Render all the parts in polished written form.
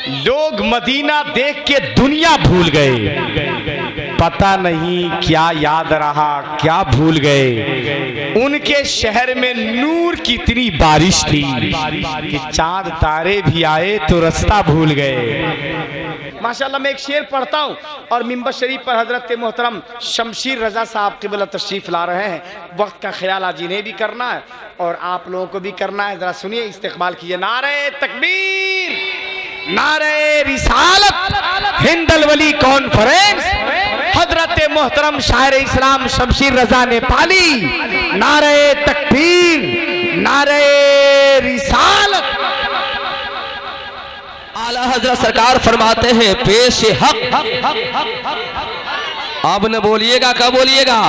लोग मदीना देख के दुनिया भूल गए, पता नहीं क्या याद रहा क्या भूल गए। उनके शहर में नूर की इतनी बारिश थी कि चांद तारे भी आए तो रास्ता भूल गए। माशाल्लाह मैं एक शेर पढ़ता हूँ और मिंबर शरीफ पर हजरत मोहतरम शमशीर रजा साहब क़िबला तशरीफ ला रहे हैं। वक्त का ख्याल आज इन्हें भी करना है और आप लोगों को भी करना है। जरा सुनिए, इस्तेक़बाल कीजिए। नारे तकबीर, नारे रिसालत, हिंदल वली कॉन्फ्रेंस, हजरत मोहतरम शायर इस्लाम शमशीर रजा नेपाली। नारे तकबीर, नारे रिसालत। आला हजरत सरकार फरमाते हैं पेश हक। अब न बोलिएगा, कब बोलिएगा?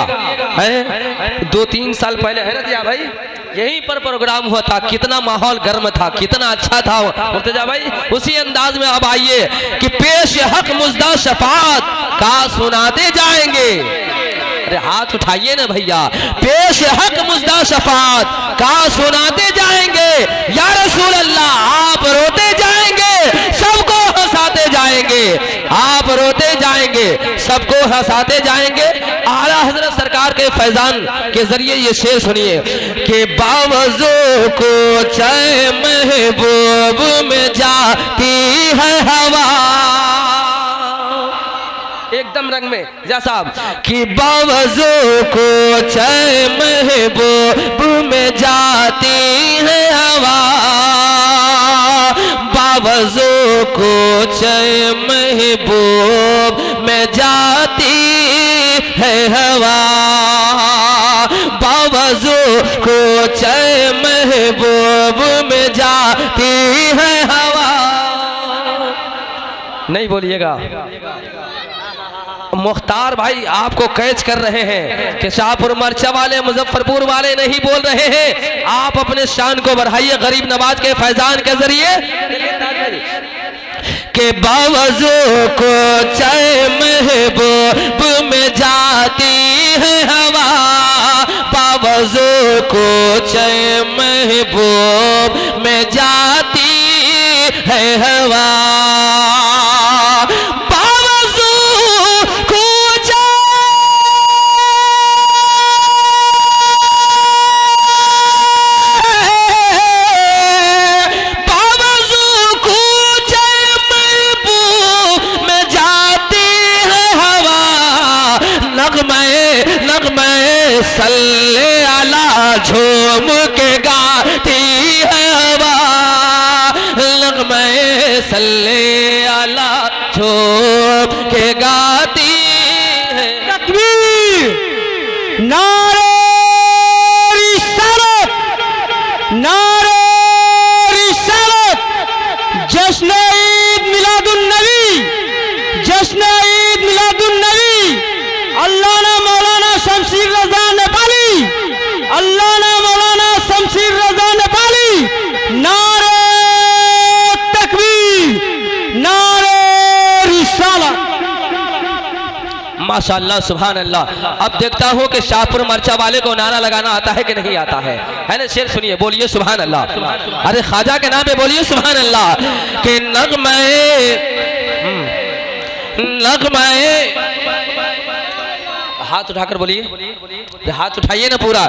है 2-3 साल पहले है ना दिया भाई, यहीं पर प्रोग्राम हुआ था। कितना माहौल गर्म था, कितना अच्छा था मुर्तजा भाई। उसी अंदाज में अब आइए कि पेश हक मुजदा शफात का सुनाते जाएंगे। अरे हाथ उठाइए ना भैया। पेश हक मुजदा शफात का सुनाते जाएंगे। या रसूल अल्लाह आप रोते जाएंगे, सबको हंसाते जाएंगे। आप रोते जाएंगे, सबको हंसाते जाएंगे। आला हजरत सरकार के फैजान के जरिए ये शेर सुनिए कि बावजू को चाहे महबूब में जाती है हवा। एकदम रंग में जा साहब कि बावजू को चाहे महबूब में जाती है हवा। बावजू को चाहे महबूब में जाती है हवा। बावजू को चाहे महबूब में जाती है हवा। नहीं बोलिएगा। मुख्तार भाई आपको कैच कर रहे हैं कि शाहपुर मरचा वाले मुजफ्फरपुर वाले नहीं बोल रहे हैं। आप अपने शान को बढ़ाइए गरीब नवाज के फैजान के जरिए के बावजू को चाहे महबूब में जाती है हवा। बावजू को चाहे महबूब में जाती है हवा। सल्ले अला झूम के गाती है हवा। नग़मे सल्ले अला झूम के गाती है। तकबीर, नारे रिसालत, नारे रिसालत। जश्न ईद मिलादुन नबी, जश्न ईद मिलादुन नबी। अल्लाह ने मौलाना शमशीर रजा नेपाली, अल्लाह ने मौलाना शमशीर रजा नेपाली। नारे तकबीर, नारे रिसालत। माशाअल्लाह सुभान अल्लाह। अब देखता हूँ कि शाहपुर मरचा वाले को नारा लगाना आता है कि नहीं आता है ना? शेर सुनिए, बोलिए सुभान अल्लाह। अरे ख्वाजा के नाम पे बोलिए सुभान अल्लाह। कि नग़मे हाथ उठाकर बोलिए, हाथ उठाइए ना पूरा।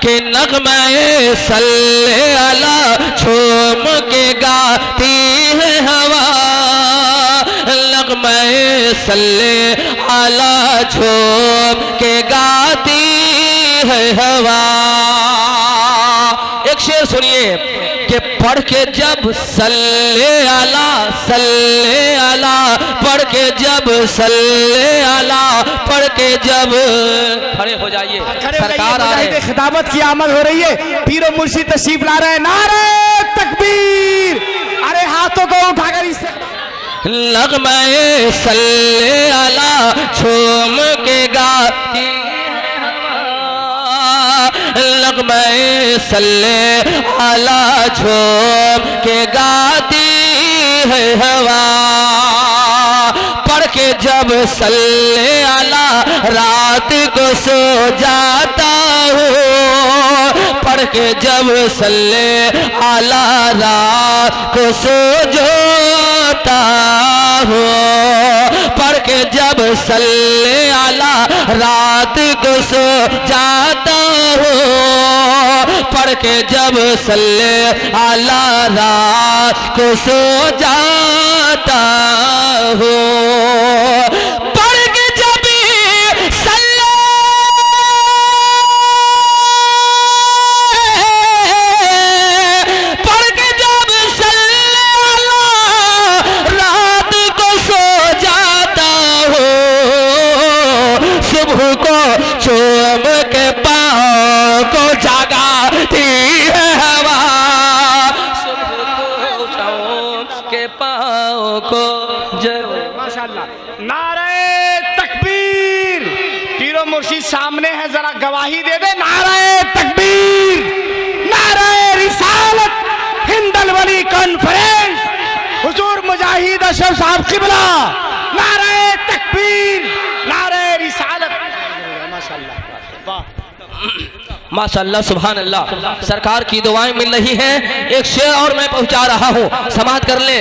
कि नग़मे सल्ले अला झूम के गाती है हवा। नग़मे सल्ले अला झूम के गाती है हवा। एक शेर सुनिए कि पढ़ के जब सल्ले अला पढ़ के जब सल्ले अला पढ़ के जब खड़े हो जाइए। सरकार आ रहे हैं, खिताबत की आमद हो रही है। पीरो मुर्शिद तशरीफ ला रहे हैं। नारे तकबीर। अरे हाथों को उठाकर इस नग़मे सल्ले अला झूम के गाती। नग़मे सल्ले अला झूम के गाती है हवा। पढ़ के जब सल्ले अला रात को सो जाता हूँ। पढ़ के जब सल्ले अला रात को सो जाता सल्ले आला रात को सो जाता हूँ, पढ़ के जब सल्ले आला रात को सो जाता हूँ, पढ़ के जब सल्ले पढ़ के जब सल्ले आला रात को सो जाता हूँ, सुबह को चूम के पाँव को जगाती है हवा, सुबह को चूम के पाँव को माशाल्लाह। नारे तकबीर, पीरो मुर्शिद सामने है, जरा गवाही दे दे। नारे तकबीर, नारे रिसालत, हिंदल वली कॉन्फ्रेंस, हुजूर मुजाहिद अशरफ साहब किबला, नारे तकबीर, नारे रिसालत। माशाल्लाह, वाह माशाअल्लाह, सुभान अल्लाह। सरकार की दुआएं मिल रही हैं। एक शेर और मैं पहुंचा रहा हूं, समाप्त कर ले।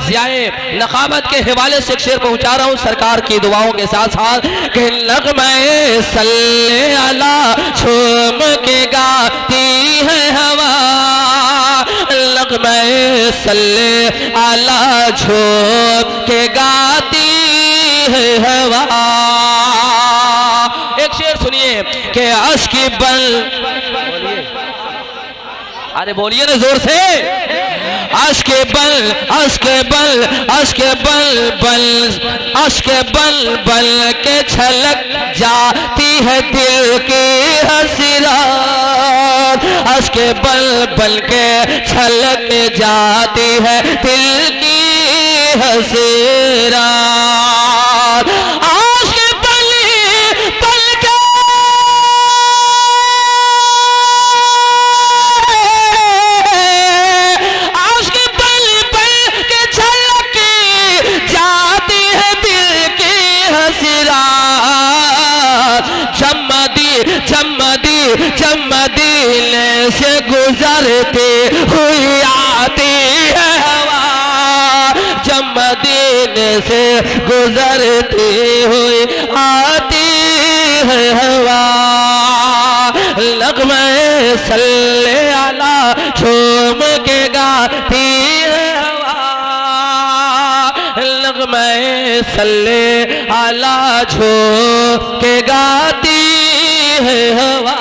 ज़ियाए नक़ाबत के हवाले से एक शेर पहुंचा रहा हूं सरकार की दुआओं के साथ साथ कि नग़्मे सल्ले अला झूम के गाती है हवा, नग़्मे सल्ले अला झूम के गाती है हवा। एक शेर सुनिए कि अश्क बल, अरे बोलिए ना जोर से, अश्क बल, अश्क बल, अश्क बल बल, अश्क बल बल के छलक जाती है दिल की हसरत, अश्क बल बल के छलक जाती है दिल की हसरत, मदीने से गुजरते हुई आती है हवा, जब मदीने से गुजरती हुई आती है हवा, नग़्मे सल्ले अला झूम के गाती है हवा, नग़्मे सल्ले अला झूम के गाती है हवा।